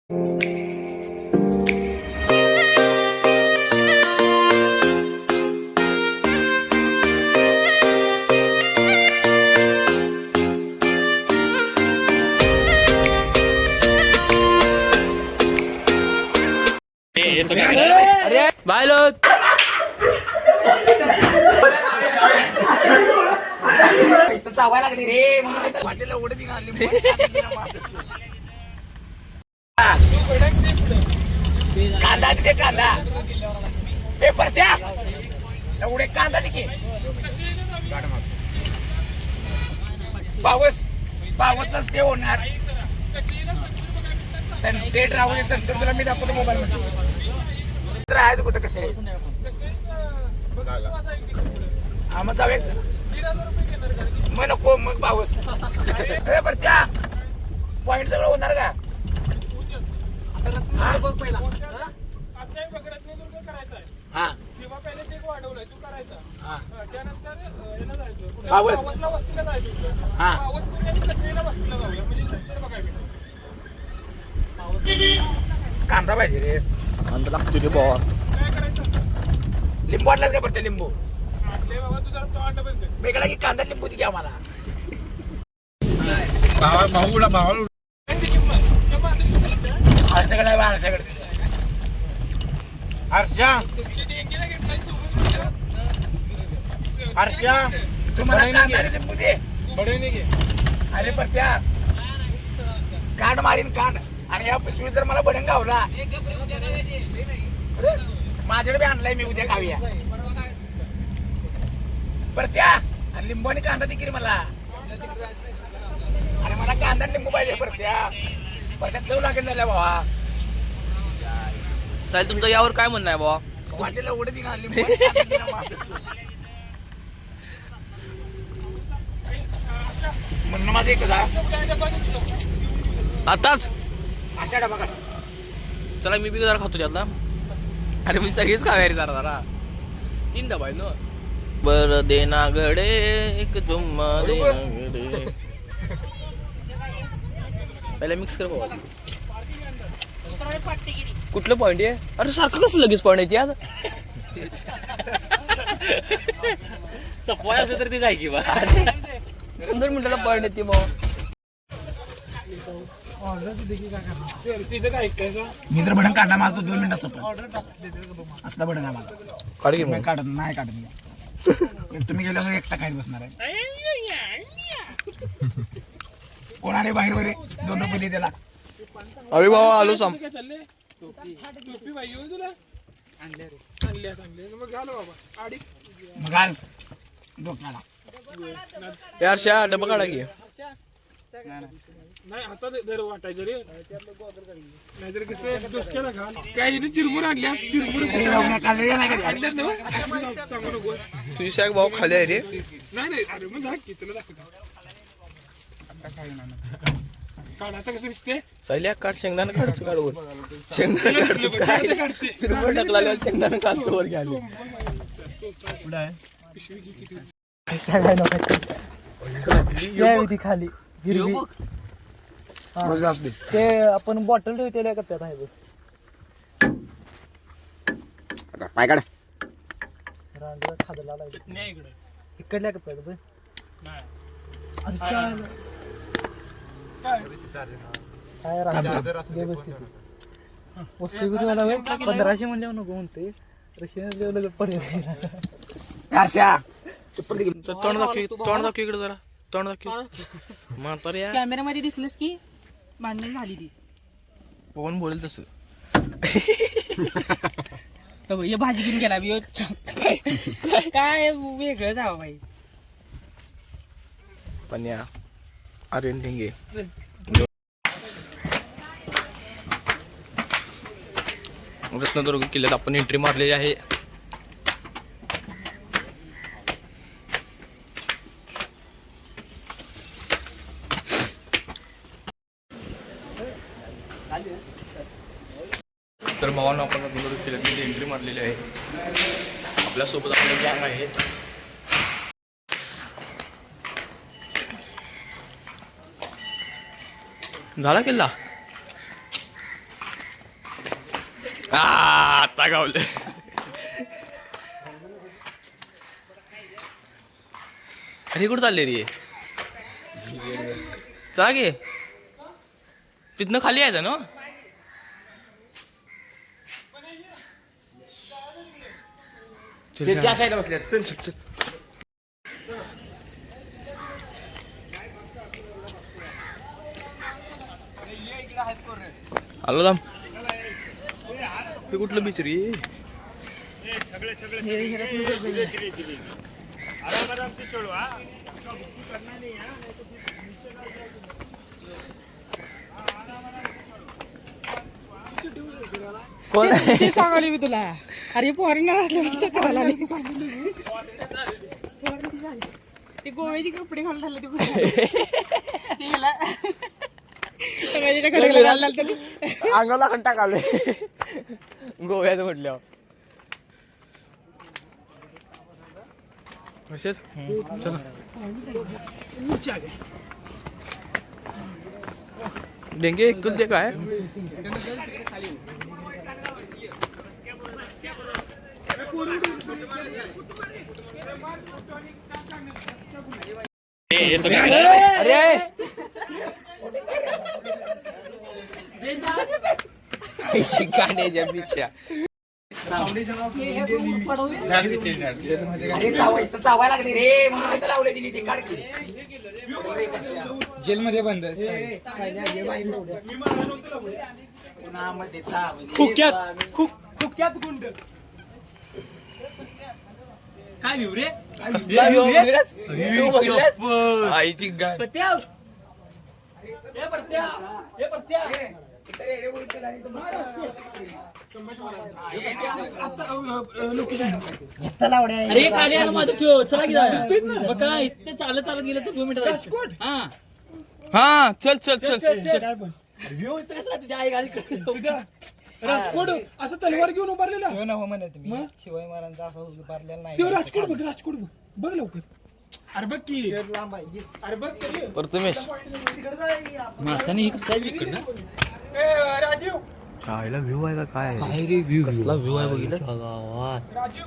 Bye लोक चावायला लागली रे म्हणून उडत कांदा तिथे कांदा हे परत्या एवढे कांदा तिथे पावस पावसलाच ते होणार सनसेट राहू सनसेट तुला मी दाखवतो मोबाईल मध्ये राहायचं कुठं कसे हा मग जाऊयाच मग नको मग पाऊस बरं त्या पॉइंट सगळं होणार का कांदा पाहिजे रे कांदा लागतो रे बाबा लिंबू वाटलाच का पडते लिंबू वेगळा की कांदा लिंबू घ्या आम्हाला हर्षा तुम्हाला कांदा लिंबू दे अरे पण त्या कांड मारीन कांड आणि या पिशवी जर मला बडंग गावला माझ्याकडे बी आणलाय मी उद्या खाऊया बरं त्या आणि लिंबू आणि कांदा देखील मला अरे मला कांदा लिंबू पाहिजे बरं त्या चव लागेल झाल्या भावा साहेब तुमचं यावर काय म्हणणं आहे बाबा वाटेला उडत ना लिंबू म्हणणं माझं एक आताच अशा डबा काढ चला मी बी जरा खातो त्यातला अरे मी सगळीच खाव्यारी जरा 3 डबा आहे ना बर देना गडे एक चुम्मा देना गडे पहिला मिक्स कर बाबा कुठलं पॉइंट आहे अरे सारखं कसं लगेच पॉइंट आहे सपवाय असेल तर ती जाय की बा 2 मिनिटाला पॉइंट येते बाबा मी तर बटन काढला माझं 2 मिनिटात सपन असला बटन आहे मला काढ की नाही काढत नाही काढत मी तुम्ही गेल्यावर एकटा खायला बसणार आहे कोण आले बाहेर बरे 2 रुपये दे त्याला अरे बाबा आलो साम मग घाल डोक्याला यार शा डबा काढा की नाही आता दर वाटायचं रे नाहीतर कसं डोसक्याला घाल काही चिरमुर आणल्या चिरमुर आणल्यात ना सांगू नको तुझी शाक भाऊ खाली आहे रे नाही अरे मग झाक की तुला दाखवतो काढ आता कसं दिसते सायल्या काढ शेंगदाणा काढ काढवर शेंगदाणा काढते चिरमुर टाकला शेंगदाणा काढतो वर घ्यायला पुढे आहे सांगाय नको खाली हिरवी ते आपण बॉटल ठेवतेल्या कप्प्यात आहे पाय काढ रांगला खादला लागली इकडल्या कप्प्यात काय वस्तू वाला 1500 म्हणल्यावर नको म्हणते रशियन पडेल तोंड दाखव इकडे जरा तोंड दाखव म्हातार या कॅमेऱ्यामध्ये दिसलंस की भांडण झाली ती कोण बोलेल तसं हे भाजी घेऊन गेला काय वेगळंच हवं भाई पण या आर्यन ढिंगे रत्नदुर्ग किल्ल्यात आपण एंट्री मारलेली आहे तर भावांना आपण रत्नदुर्ग किल्ल्यात एंट्री मारलेली आहे आपल्यासोबत आपलं गँग आहे झाला किल्ला आता गावले. अरे कुठं चालले रे? चला गे तिथनं खाली यायचं ना. ते त्या साईडला बसल्यात. चल चल चल. आलो दाम. ते कुठलं बीच रे? कोण ते सांगाली मी तुला. अरे फॉरेनर असल्यावर चक्कर आला नाही. ते गोव्याचे कपडे घालून राहिले ते गेला. सगळ्याच्या कडेला घालायला आलता ते. अंगाला कंटा आलोय गोव्याचं म्हटल्यावर. चला डेंगे एकच दे काय. अरे गाण्याच्या बिच्या अरे चावायला लागली रे म्हणून इथं लावले दिली ते काढ की. जेलमध्ये बंद. उन्हामध्ये सावली हुक्यात गुंड. काय व्ह्यू रे? आईची गाण. अरे खाली आलं माझं चला की दिसतोय ना बघ काय इथे चालत चालत गेलं तर 2 मीटर. राजकोट. हा चल चल चल. तुझ्या आई गाडी राजकोट असं तलवार घेऊन उभारलेला. हो म्हणत मी शिवाजी महाराजांचा असं उभारलेला नाही. ते राजकोट बघ. राजकोट बघ. बघ लवकर. अरे बघ की. लांब आहे. अरे बघ की. प्रथमेश मासाने ही कसं काय इकडं ना. राजीव कायला व्ह्यू आहे का काय रे? व्ह्यू कसला व्ह्यू आहे बघितलं गावात. राजीव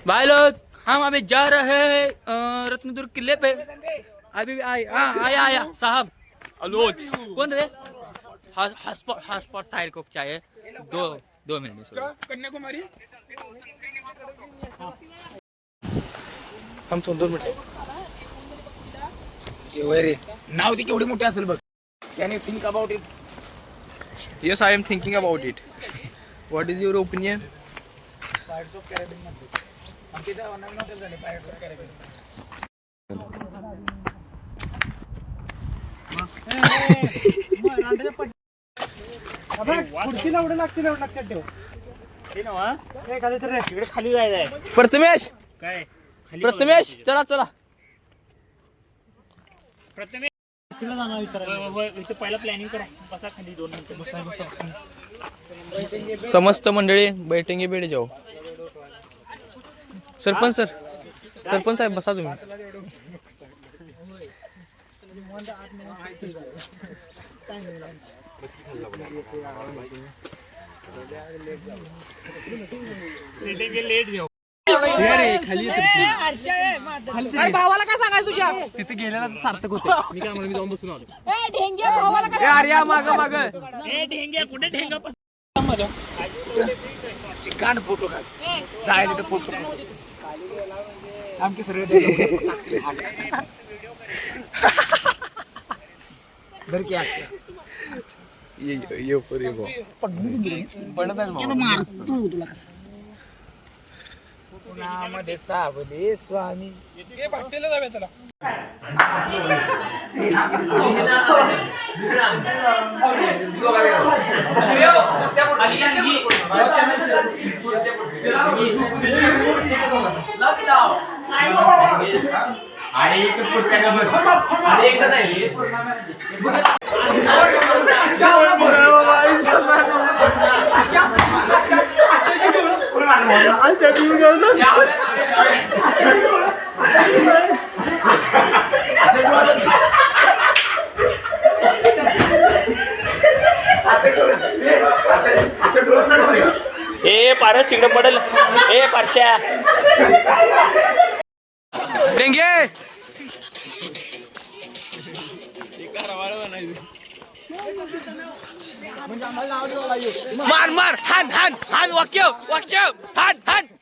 भाई लोग हम अभी जा रहे हैं रत्नदुर्ग किले पे. अभी आया साहब. अलोच कौन रे? हॉटस्पॉट टायर को चाहिए. 2 मिनट. कन्याकुमारी. हम 2 मिनट. रे नाव ती केवढी मोठी असेल बघ. Can you think about it? Yes I am thinking about it. What is your opinion? Pirates of Caribbean मध्ये आमच्या इथं नवीन हॉटेल झाले पायरेट्स ऑफ कॅरेबियन. खुर्चीला एवढं लागतील एवढं लक्षात ठेव. खाली जायचंय प्रथमेश काय? प्रथमेश चला चला. पहिला प्लॅनिंग करा. बसा खाली 2 मिनिटं. समस्त मंडळी बैठेंगे बेड जाओ. सरपंच साहेब बसा तुम्ही. लेट जाऊ. अरे भावाला काय सांगायचं तुझ्या? तिथे गेलेला सार्थक होते. मी काय म्हणून जाऊन बसून आलो. ढेंगे भावाला काय? अरे माग माग. ए ढेंग्या कुठे ढेंगा काढ फोटो काढ. जायला तर फोटो आमचे सगळे धर की आजच्या ये पर ये बो. उन्हामध्ये सावली स्वामी. भाकरीला जाऊया चला. आणि एकच पुढच्या आणि एकच आहे. पारस तिकडे पडेल ए पारश्या डेंगे मार मार हान हान हान वाक्य हान हान